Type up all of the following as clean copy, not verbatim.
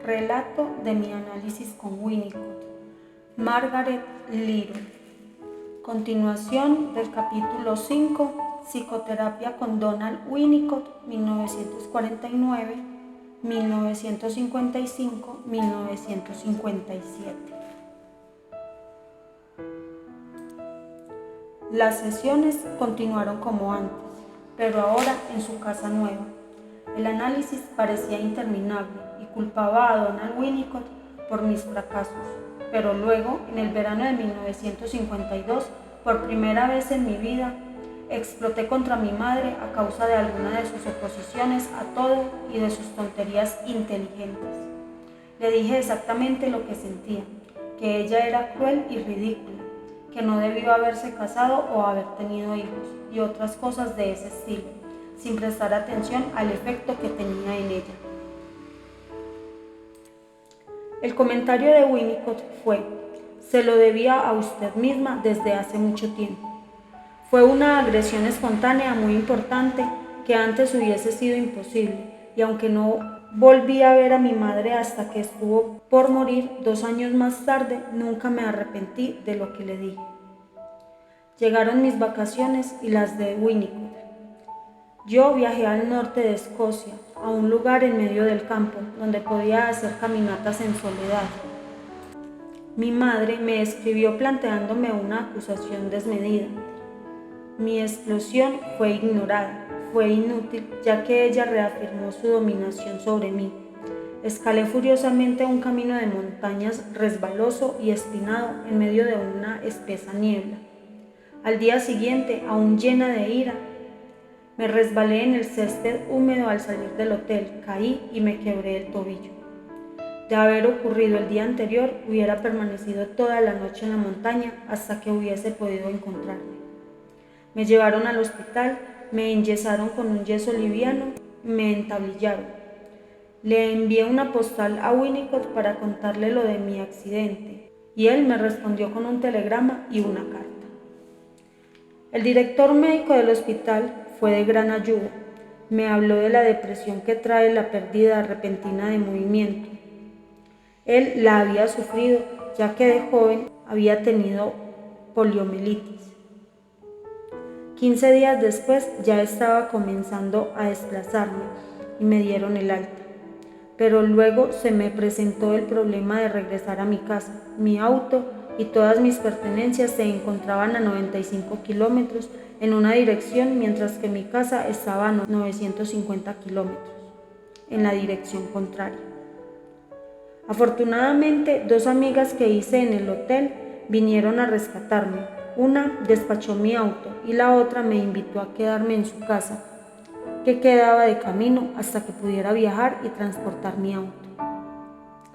Relato de mi análisis con Winnicott. Margaret Little. Continuación del capítulo 5, Psicoterapia con Donald Winnicott, 1949, 1955, 1957. Las sesiones continuaron como antes, pero ahora en su casa nueva. El análisis parecía interminable y culpaba a Donald Winnicott por mis fracasos, pero luego, en el verano de 1952, por primera vez en mi vida, exploté contra mi madre a causa de alguna de sus oposiciones a todo y de sus tonterías inteligentes. Le dije exactamente lo que sentía, que ella era cruel y ridícula, que no debió haberse casado o haber tenido hijos, y otras cosas de ese estilo, sin prestar atención al efecto que tenía en ella. El comentario de Winnicott fue: se lo debía a usted misma desde hace mucho tiempo. Fue una agresión espontánea muy importante que antes hubiese sido imposible, y aunque no volví a ver a mi madre hasta que estuvo por morir 2 años más tarde, nunca me arrepentí de lo que le dije. Llegaron mis vacaciones y las de Winnicott. Yo viajé al norte de Escocia, a un lugar en medio del campo, donde podía hacer caminatas en soledad. Mi madre me escribió planteándome una acusación desmedida. Mi explosión fue ignorada, fue inútil, ya que ella reafirmó su dominación sobre mí. Escalé furiosamente un camino de montañas resbaloso y espinado en medio de una espesa niebla. Al día siguiente, aún llena de ira, me resbalé en el césped húmedo al salir del hotel, caí y me quebré el tobillo. De haber ocurrido el día anterior, hubiera permanecido toda la noche en la montaña hasta que hubiese podido encontrarme. Me llevaron al hospital, me enyesaron con un yeso liviano, me entablillaron. Le envié una postal a Winnicott para contarle lo de mi accidente, y él me respondió con un telegrama y una carta. El director médico del hospital fue de gran ayuda. Me habló de la depresión que trae la pérdida repentina de movimiento. Él la había sufrido, ya que de joven había tenido poliomielitis. 15 días después ya estaba comenzando a desplazarme y me dieron el alta. Pero luego se me presentó el problema de regresar a mi casa. Mi auto y todas mis pertenencias se encontraban a 95 kilómetros en una dirección, mientras que mi casa estaba a 950 kilómetros en la dirección contraria. Afortunadamente, 2 amigas que hice en el hotel vinieron a rescatarme. Una despachó mi auto y la otra me invitó a quedarme en su casa, que quedaba de camino hasta que pudiera viajar y transportar mi auto.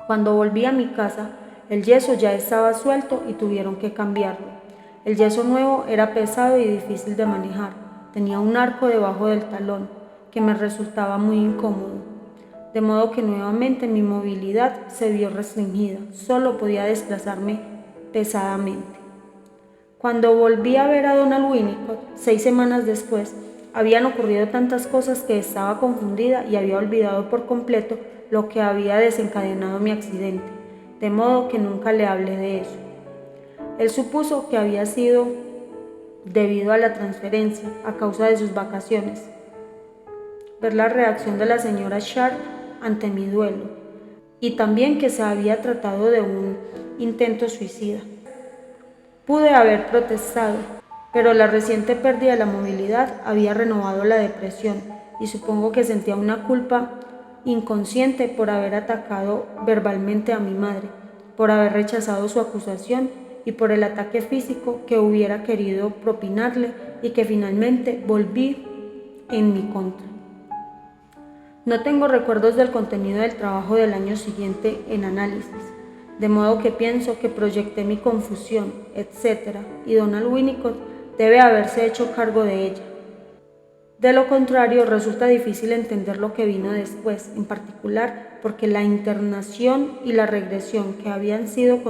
Cuando volví a mi casa, el yeso ya estaba suelto y tuvieron que cambiarlo. El yeso nuevo era pesado y difícil de manejar. Tenía un arco debajo del talón, que me resultaba muy incómodo. De modo que nuevamente mi movilidad se vio restringida. Solo podía desplazarme pesadamente. Cuando volví a ver a Donald Winnicott, 6 semanas después, habían ocurrido tantas cosas que estaba confundida y había olvidado por completo lo que había desencadenado mi accidente, de modo que nunca le hablé de eso. Él supuso que había sido debido a la transferencia, a causa de sus vacaciones. Ver la reacción de la señora Sharp ante mi duelo, y también que se había tratado de un intento suicida. Pude haber protestado, pero la reciente pérdida de la movilidad había renovado la depresión y supongo que sentía una culpa inconsciente por haber atacado verbalmente a mi madre, por haber rechazado su acusación y por el ataque físico que hubiera querido propinarle y que finalmente volví en mi contra. No tengo recuerdos del contenido del trabajo del año siguiente en análisis, de modo que pienso que proyecté mi confusión, etc., y Donald Winnicott debe haberse hecho cargo de ella. De lo contrario, resulta difícil entender lo que vino después, en particular porque la internación y la regresión que habían sido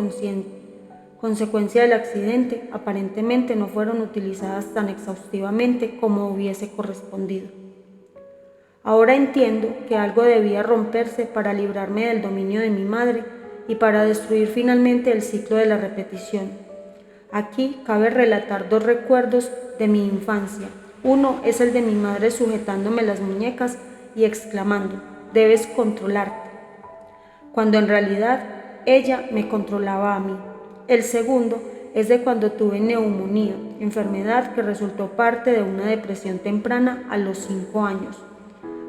consecuencia del accidente aparentemente no fueron utilizadas tan exhaustivamente como hubiese correspondido. Ahora entiendo que algo debía romperse para librarme del dominio de mi madre y para destruir finalmente el ciclo de la repetición. Aquí cabe relatar dos recuerdos de mi infancia. Uno es el de mi madre sujetándome las muñecas y exclamando: «Debes controlarte», cuando en realidad ella me controlaba a mí. El segundo es de cuando tuve neumonía, enfermedad que resultó parte de una depresión temprana a los 5 años,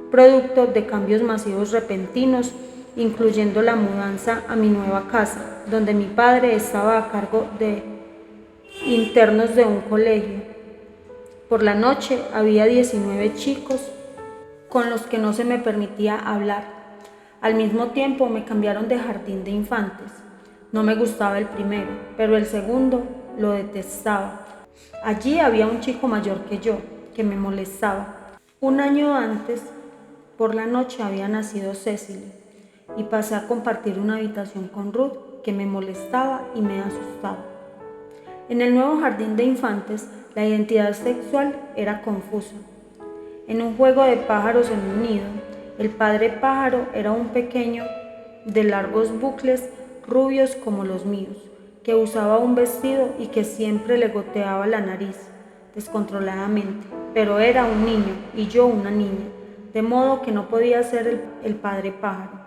producto de cambios masivos repentinos, incluyendo la mudanza a mi nueva casa, donde mi padre estaba a cargo de internos de un colegio. Por la noche había 19 chicos con los que no se me permitía hablar. Al mismo tiempo me cambiaron de jardín de infantes. No me gustaba el primero, pero el segundo lo detestaba. Allí había un chico mayor que yo, que me molestaba. Un año antes, por la noche, había nacido Cecily y pasé a compartir una habitación con Ruth, que me molestaba y me asustaba. En el nuevo jardín de infantes, la identidad sexual era confusa. En un juego de pájaros en un nido, el padre pájaro era un pequeño de largos bucles rubios como los míos, que usaba un vestido y que siempre le goteaba la nariz descontroladamente, pero era un niño y yo una niña, de modo que no podía ser el padre pájaro.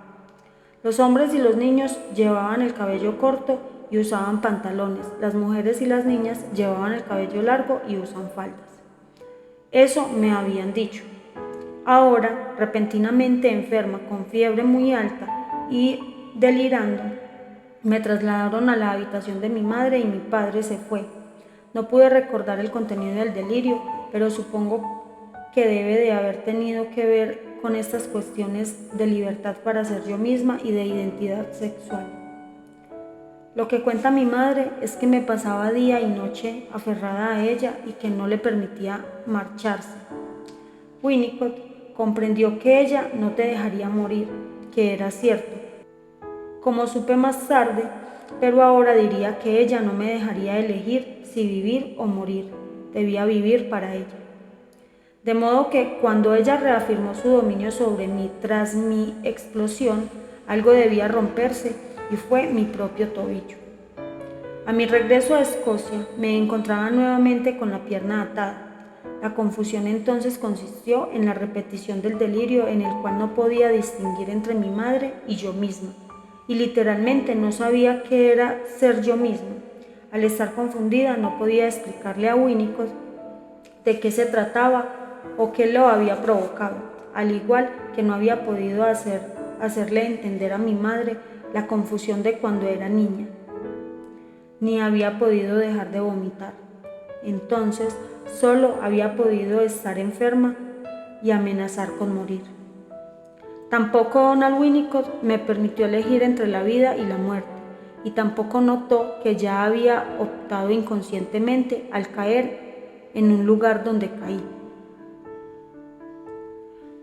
Los hombres y los niños llevaban el cabello corto y usaban pantalones. Las mujeres y las niñas llevaban el cabello largo y usan faldas. Eso me habían dicho. Ahora, repentinamente enferma, con fiebre muy alta y delirando, me trasladaron a la habitación de mi madre y mi padre se fue. No pude recordar el contenido del delirio, pero supongo que debe de haber tenido que ver con estas cuestiones de libertad para ser yo misma y de identidad sexual. Lo que cuenta mi madre es que me pasaba día y noche aferrada a ella y que no le permitía marcharse. Winnicott comprendió que ella no te dejaría morir, que era cierto. Como supe más tarde, pero ahora diría que ella no me dejaría elegir si vivir o morir, debía vivir para ella. De modo que cuando ella reafirmó su dominio sobre mí tras mi explosión, algo debía romperse y fue mi propio tobillo. A mi regreso a Escocia me encontraba nuevamente con la pierna atada. La confusión entonces consistió en la repetición del delirio en el cual no podía distinguir entre mi madre y yo misma, y literalmente no sabía qué era ser yo misma. Al estar confundida no podía explicarle a Winnicott de qué se trataba o qué lo había provocado, al igual que no había podido hacerle entender a mi madre la confusión de cuando era niña, ni había podido dejar de vomitar. Entonces solo había podido estar enferma y amenazar con morir. Tampoco Donald Winnicott me permitió elegir entre la vida y la muerte, y tampoco notó que ya había optado inconscientemente al caer en un lugar donde caí.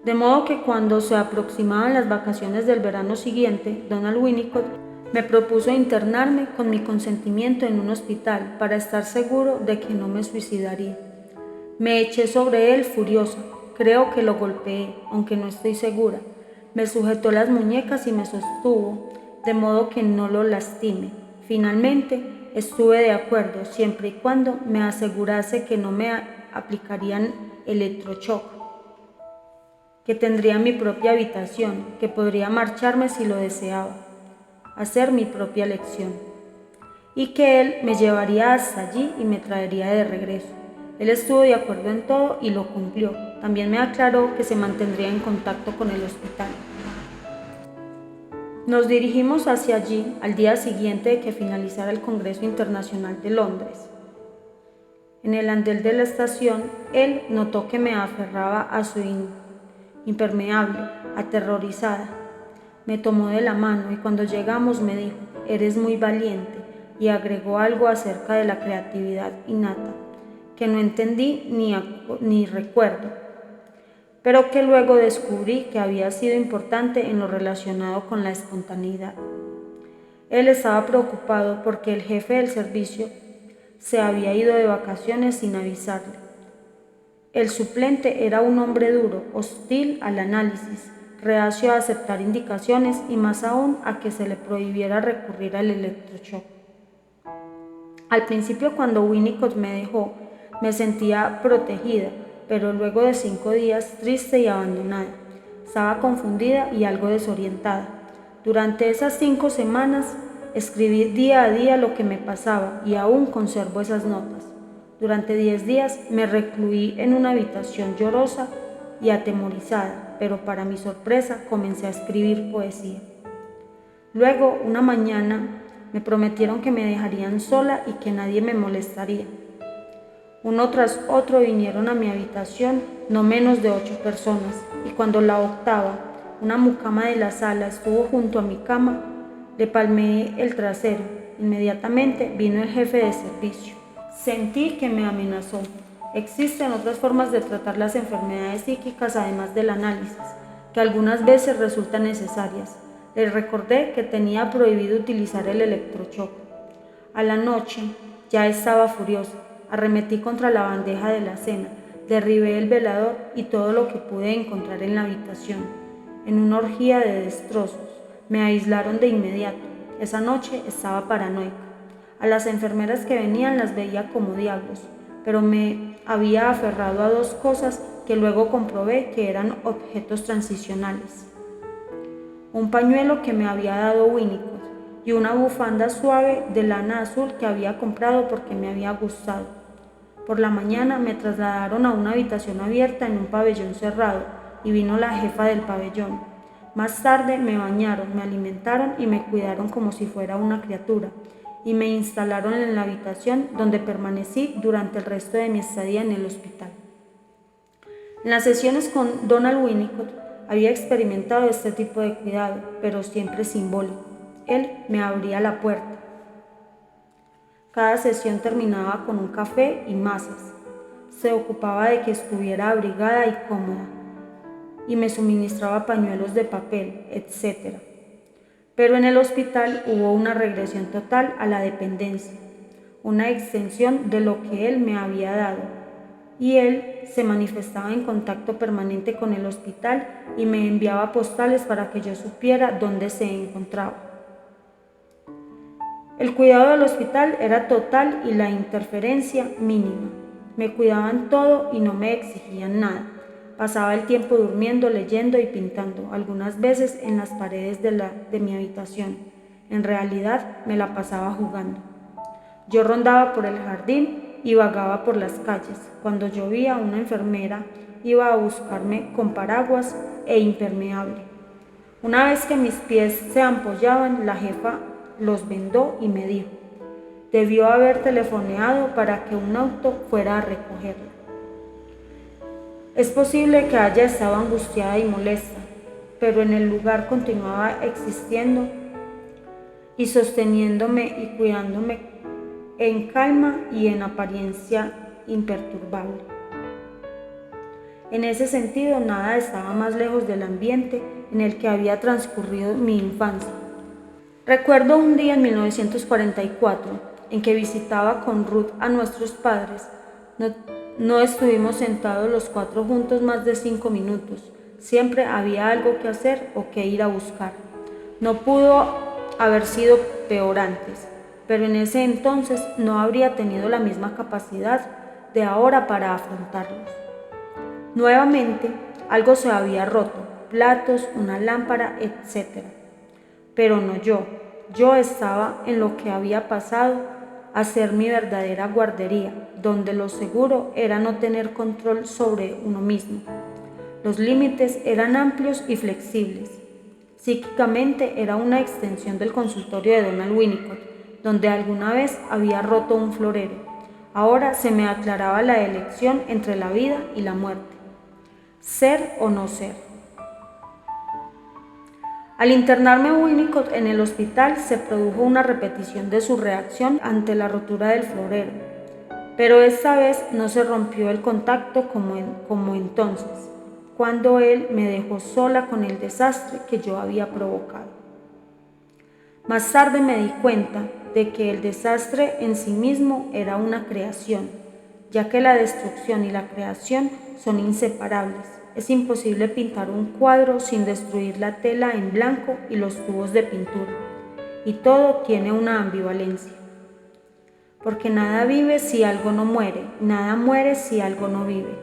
De modo que cuando se aproximaban las vacaciones del verano siguiente, Donald Winnicott me propuso internarme con mi consentimiento en un hospital para estar seguro de que no me suicidaría. Me eché sobre él furiosa. Creo que lo golpeé, aunque no estoy segura. Me sujetó las muñecas y me sostuvo, de modo que no lo lastime. Finalmente, estuve de acuerdo, siempre y cuando me asegurase que no me aplicarían electroshock, que tendría mi propia habitación, que podría marcharme si lo deseaba, hacer mi propia elección, y que él me llevaría hasta allí y me traería de regreso. Él estuvo de acuerdo en todo y lo cumplió. También me aclaró que se mantendría en contacto con el hospital. Nos dirigimos hacia allí al día siguiente de que finalizara el Congreso Internacional de Londres. En el andén de la estación, él notó que me aferraba a su impermeable, aterrorizada. Me tomó de la mano y cuando llegamos me dijo: «Eres muy valiente», y agregó algo acerca de la creatividad innata, que no entendí ni recuerdo, pero que luego descubrí que había sido importante en lo relacionado con la espontaneidad. Él estaba preocupado porque el jefe del servicio se había ido de vacaciones sin avisarle. El suplente era un hombre duro, hostil al análisis, reacio a aceptar indicaciones y más aún a que se le prohibiera recurrir al electroshock. Al principio, cuando Winnicott me dejó, me sentía protegida, pero luego de 5 días triste y abandonada. Estaba confundida y algo desorientada. Durante esas 5 semanas escribí día a día lo que me pasaba y aún conservo esas notas. Durante 10 días me recluí en una habitación llorosa y atemorizada, pero para mi sorpresa comencé a escribir poesía. Luego, una mañana, me prometieron que me dejarían sola y que nadie me molestaría. Uno tras otro vinieron a mi habitación no menos de 8 personas, y cuando la octava, una mucama de la sala, estuvo junto a mi cama, le palmeé el trasero. Inmediatamente vino el jefe de servicio. Sentí que me amenazó. Existen otras formas de tratar las enfermedades psíquicas además del análisis, que algunas veces resultan necesarias. Le recordé que tenía prohibido utilizar el electroshock. A la noche ya estaba furiosa. Arremetí contra la bandeja de la cena, derribé el velador y todo lo que pude encontrar en la habitación. En una orgía de destrozos, me aislaron de inmediato. Esa noche estaba paranoica. A las enfermeras que venían las veía como diablos, pero me había aferrado a 2 cosas que luego comprobé que eran objetos transicionales. Un pañuelo que me había dado Winnicott y una bufanda suave de lana azul que había comprado porque me había gustado. Por la mañana me trasladaron a una habitación abierta en un pabellón cerrado y vino la jefa del pabellón. Más tarde me bañaron, me alimentaron y me cuidaron como si fuera una criatura, y me instalaron en la habitación donde permanecí durante el resto de mi estadía en el hospital. En las sesiones con Donald Winnicott había experimentado este tipo de cuidado, pero siempre simbólico. Él me abría la puerta. Cada sesión terminaba con un café y masas. Se ocupaba de que estuviera abrigada y cómoda, y me suministraba pañuelos de papel, etc. Pero en el hospital hubo una regresión total a la dependencia, una extensión de lo que él me había dado, y él se manifestaba en contacto permanente con el hospital y me enviaba postales para que yo supiera dónde se encontraba. El cuidado del hospital era total y la interferencia mínima. Me cuidaban todo y no me exigían nada. Pasaba el tiempo durmiendo, leyendo y pintando, algunas veces en las paredes de mi habitación. En realidad me la pasaba jugando. Yo rondaba por el jardín y vagaba por las calles. Cuando llovía, una enfermera iba a buscarme con paraguas e impermeable. Una vez que mis pies se ampollaban, la jefa los vendó y me dijo: debió haber telefoneado para que un auto fuera a recogerla. Es posible que haya estado angustiada y molesta, pero en el lugar continuaba existiendo y sosteniéndome y cuidándome en calma y en apariencia imperturbable. En ese sentido, nada estaba más lejos del ambiente en el que había transcurrido mi infancia. Recuerdo un día en 1944 en que visitaba con Ruth a nuestros padres. No estuvimos sentados los 4 juntos más de 5 minutos. Siempre había algo que hacer o que ir a buscar. No pudo haber sido peor antes, pero en ese entonces no habría tenido la misma capacidad de ahora para afrontarlos. Nuevamente, algo se había roto, platos, una lámpara, etc. Pero no yo. Yo estaba en lo que había pasado a ser mi verdadera guardería, donde lo seguro era no tener control sobre uno mismo. Los límites eran amplios y flexibles. Psíquicamente era una extensión del consultorio de Donald Winnicott, donde alguna vez había roto un florero. Ahora se me aclaraba la elección entre la vida y la muerte. Ser o no ser. Al internarme Winnicott en el hospital se produjo una repetición de su reacción ante la rotura del florero, pero esta vez no se rompió el contacto como entonces, cuando él me dejó sola con el desastre que yo había provocado. Más tarde me di cuenta de que el desastre en sí mismo era una creación, ya que la destrucción y la creación son inseparables. Es imposible pintar un cuadro sin destruir la tela en blanco y los tubos de pintura, y todo tiene una ambivalencia. Porque nada vive si algo no muere, nada muere si algo no vive.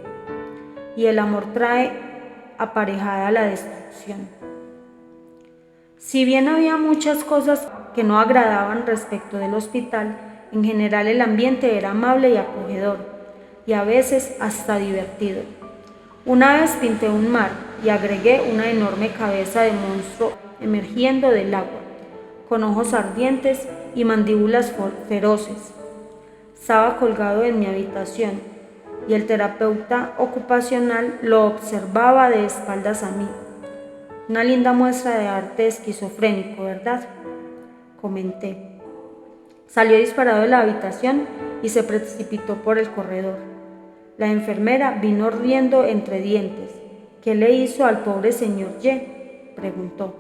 Y el amor trae aparejada la destrucción. Si bien había muchas cosas que no agradaban respecto del hospital, en general el ambiente era amable y acogedor, y a veces hasta divertido. Una vez pinté un mar y agregué una enorme cabeza de monstruo emergiendo del agua, con ojos ardientes y mandíbulas feroces. Estaba colgado en mi habitación y el terapeuta ocupacional lo observaba de espaldas a mí. Una linda muestra de arte esquizofrénico, ¿verdad?, comenté. Salió disparado de la habitación y se precipitó por el corredor. La enfermera vino riendo entre dientes. «¿Qué le hizo al pobre señor Y?», preguntó.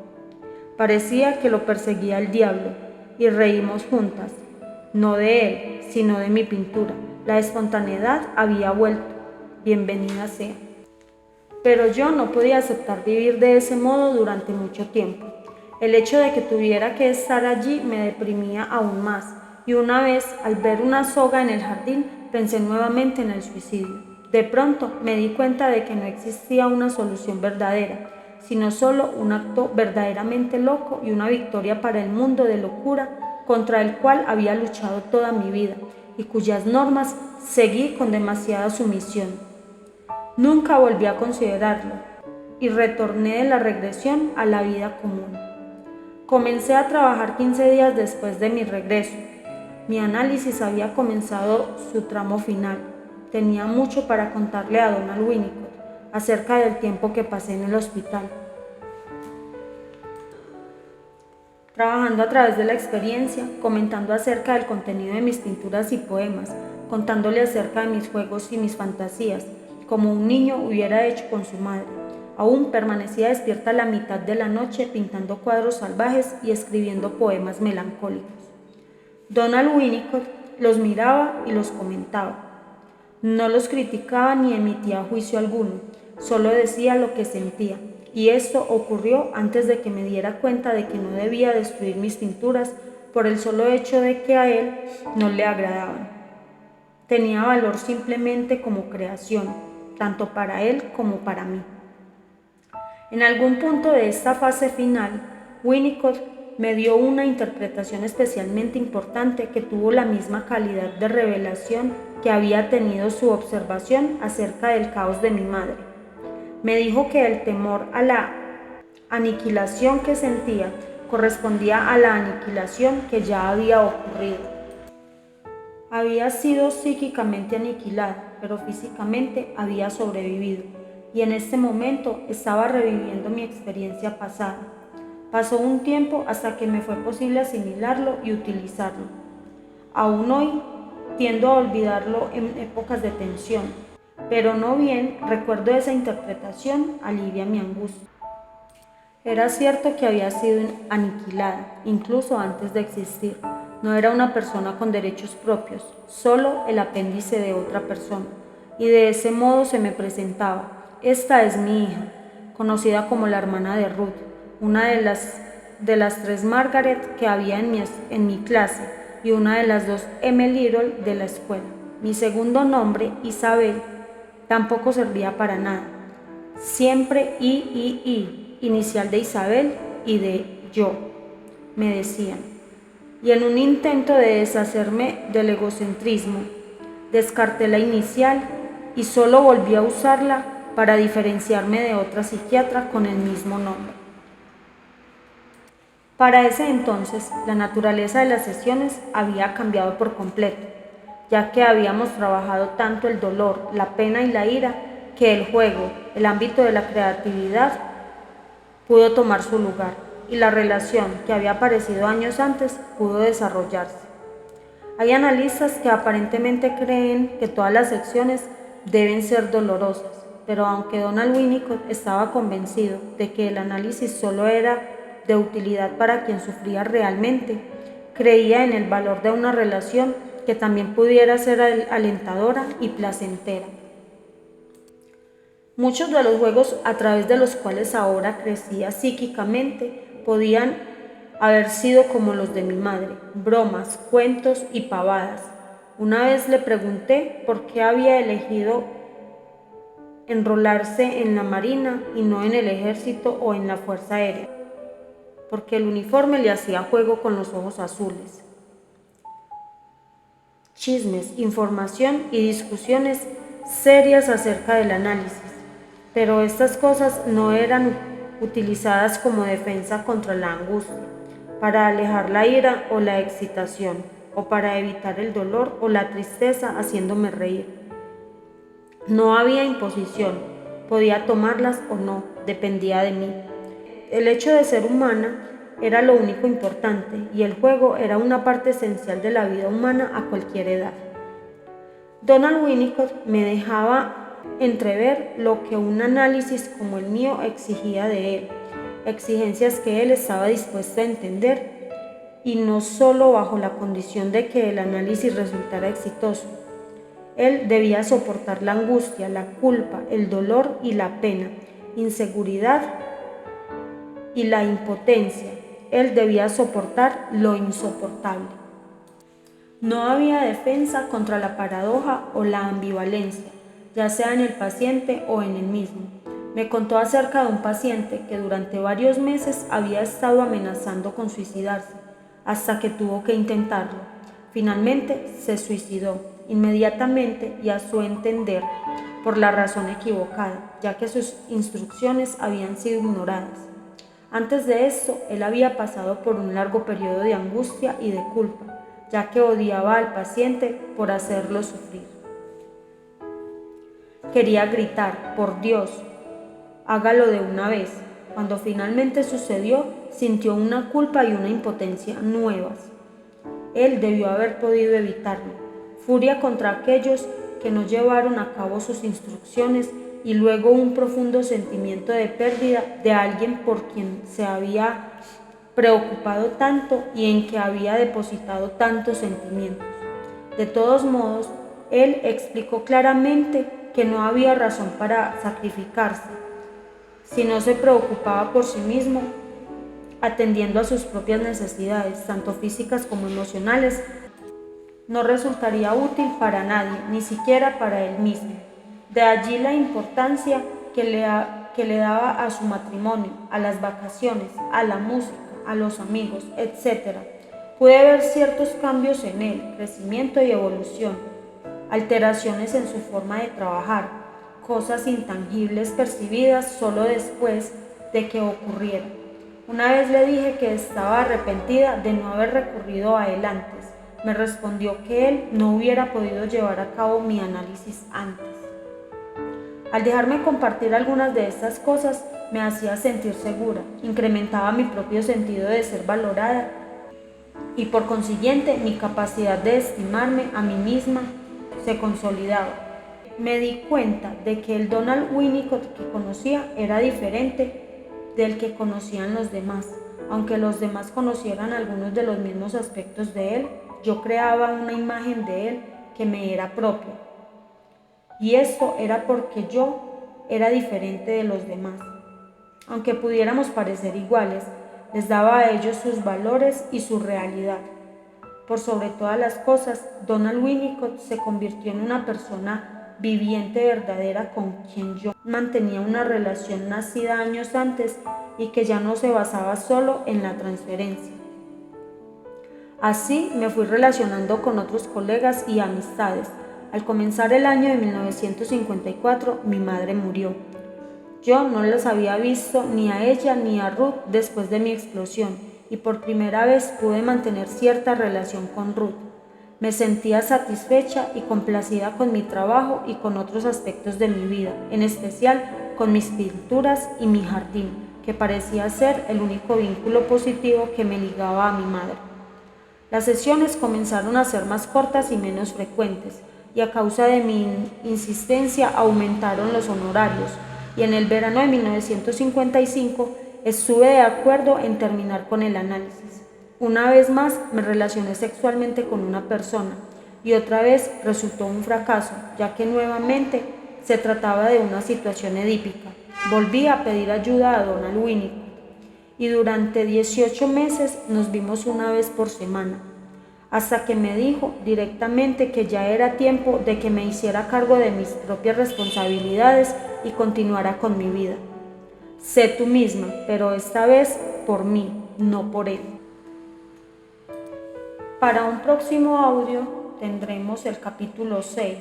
Parecía que lo perseguía el diablo, y reímos juntas. No de él, sino de mi pintura. La espontaneidad había vuelto. Bienvenida sea. Pero yo no podía aceptar vivir de ese modo durante mucho tiempo. El hecho de que tuviera que estar allí me deprimía aún más, y una vez, al ver una soga en el jardín, pensé nuevamente en el suicidio. De pronto me di cuenta de que no existía una solución verdadera, sino solo un acto verdaderamente loco y una victoria para el mundo de locura contra el cual había luchado toda mi vida y cuyas normas seguí con demasiada sumisión. Nunca volví a considerarlo y retorné de la regresión a la vida común. Comencé a trabajar 15 días después de mi regreso. Mi análisis había comenzado su tramo final. Tenía mucho para contarle a Donald Winnicott acerca del tiempo que pasé en el hospital. Trabajando a través de la experiencia, comentando acerca del contenido de mis pinturas y poemas, contándole acerca de mis juegos y mis fantasías, como un niño hubiera hecho con su madre. Aún permanecía despierta la mitad de la noche pintando cuadros salvajes y escribiendo poemas melancólicos. Donald Winnicott los miraba y los comentaba. No los criticaba ni emitía juicio alguno, solo decía lo que sentía. Y esto ocurrió antes de que me diera cuenta de que no debía destruir mis pinturas por el solo hecho de que a él no le agradaban. Tenía valor simplemente como creación, tanto para él como para mí. En algún punto de esta fase final, Winnicott me dio una interpretación especialmente importante que tuvo la misma calidad de revelación que había tenido su observación acerca del caos de mi madre. Me dijo que el temor a la aniquilación que sentía correspondía a la aniquilación que ya había ocurrido. Había sido psíquicamente aniquilada, pero físicamente había sobrevivido, y en este momento estaba reviviendo mi experiencia pasada. Pasó un tiempo hasta que me fue posible asimilarlo y utilizarlo. Aún hoy tiendo a olvidarlo en épocas de tensión, pero no bien recuerdo esa interpretación, alivia mi angustia. Era cierto que había sido aniquilada, incluso antes de existir. No era una persona con derechos propios, solo el apéndice de otra persona. Y de ese modo se me presentaba. Esta es mi hija, conocida como la hermana de Ruth, una de las 3 Margaret que había en mi clase y una de las 2 M. Little de la escuela. Mi segundo nombre, Isabel, tampoco servía para nada. Siempre I, inicial de Isabel y de yo, me decían. Y en un intento de deshacerme del egocentrismo, descarté la inicial y solo volví a usarla para diferenciarme de otra psiquiatra con el mismo nombre. Para ese entonces, la naturaleza de las sesiones había cambiado por completo, ya que habíamos trabajado tanto el dolor, la pena y la ira, que el juego, el ámbito de la creatividad, pudo tomar su lugar, y la relación que había aparecido años antes pudo desarrollarse. Hay analistas que aparentemente creen que todas las secciones deben ser dolorosas, pero aunque Donald Winnicott estaba convencido de que el análisis solo era de utilidad para quien sufría realmente, creía en el valor de una relación que también pudiera ser alentadora y placentera. Muchos de los juegos a través de los cuales ahora crecía psíquicamente podían haber sido como los de mi madre, bromas, cuentos y pavadas. Una vez le pregunté por qué había elegido enrolarse en la marina y no en el ejército o en la fuerza aérea, porque el uniforme le hacía juego con los ojos azules. Chismes, información y discusiones serias acerca del análisis, pero estas cosas no eran utilizadas como defensa contra la angustia, para alejar la ira o la excitación, o para evitar el dolor o la tristeza haciéndome reír. No había imposición, podía tomarlas o no, dependía de mí. El hecho de ser humana era lo único importante y el juego era una parte esencial de la vida humana a cualquier edad. Donald Winnicott me dejaba entrever lo que un análisis como el mío exigía de él, exigencias que él estaba dispuesto a entender, y no solo bajo la condición de que el análisis resultara exitoso. Él debía soportar la angustia, la culpa, el dolor y la pena, inseguridad y la impotencia. Él debía soportar lo insoportable. No había defensa contra la paradoja o la ambivalencia, ya sea en el paciente o en él mismo. Me contó acerca de un paciente que durante varios meses había estado amenazando con suicidarse, hasta que tuvo que intentarlo. Finalmente se suicidó, inmediatamente y a su entender, por la razón equivocada, ya que sus instrucciones habían sido ignoradas. Antes de esto, él había pasado por un largo periodo de angustia y de culpa, ya que odiaba al paciente por hacerlo sufrir. Quería gritar, por Dios, hágalo de una vez. Cuando finalmente sucedió, sintió una culpa y una impotencia nuevas. Él debió haber podido evitarlo. Furia contra aquellos que no llevaron a cabo sus instrucciones y luego un profundo sentimiento de pérdida de alguien por quien se había preocupado tanto y en que había depositado tantos sentimientos. De todos modos, él explicó claramente que no había razón para sacrificarse si no se preocupaba por sí mismo, atendiendo a sus propias necesidades, tanto físicas como emocionales. No resultaría útil para nadie, ni siquiera para él mismo. De allí la importancia que le daba a su matrimonio, a las vacaciones, a la música, a los amigos, etc. Pude ver ciertos cambios en él, crecimiento y evolución, alteraciones en su forma de trabajar, cosas intangibles percibidas solo después de que ocurrieran. Una vez le dije que estaba arrepentida de no haber recurrido a él antes. Me respondió que él no hubiera podido llevar a cabo mi análisis antes. Al dejarme compartir algunas de estas cosas, me hacía sentir segura, incrementaba mi propio sentido de ser valorada y por consiguiente mi capacidad de estimarme a mí misma se consolidaba. Me di cuenta de que el Donald Winnicott que conocía era diferente del que conocían los demás. Aunque los demás conocieran algunos de los mismos aspectos de él, yo creaba una imagen de él que me era propia. Y esto era porque yo era diferente de los demás. Aunque pudiéramos parecer iguales, les daba a ellos sus valores y su realidad. Por sobre todas las cosas, Donald Winnicott se convirtió en una persona viviente verdadera con quien yo mantenía una relación nacida años antes y que ya no se basaba solo en la transferencia. Así me fui relacionando con otros colegas y amistades. Al comenzar el año de 1954, mi madre murió. Yo no las había visto ni a ella ni a Ruth después de mi explosión y por primera vez pude mantener cierta relación con Ruth. Me sentía satisfecha y complacida con mi trabajo y con otros aspectos de mi vida, en especial con mis pinturas y mi jardín, que parecía ser el único vínculo positivo que me ligaba a mi madre. Las sesiones comenzaron a ser más cortas y menos frecuentes, y a causa de mi insistencia aumentaron los honorarios, y en el verano de 1955 estuve de acuerdo en terminar con el análisis. Una vez más me relacioné sexualmente con una persona, y otra vez resultó un fracaso, ya que nuevamente se trataba de una situación edípica. Volví a pedir ayuda a Donald Winnicott y durante 18 meses nos vimos una vez por semana, hasta que me dijo directamente que ya era tiempo de que me hiciera cargo de mis propias responsabilidades y continuara con mi vida. Sé tú misma, pero esta vez por mí, no por él. Para un próximo audio tendremos el capítulo 6,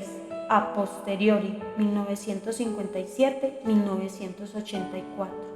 a posteriori, 1957-1984.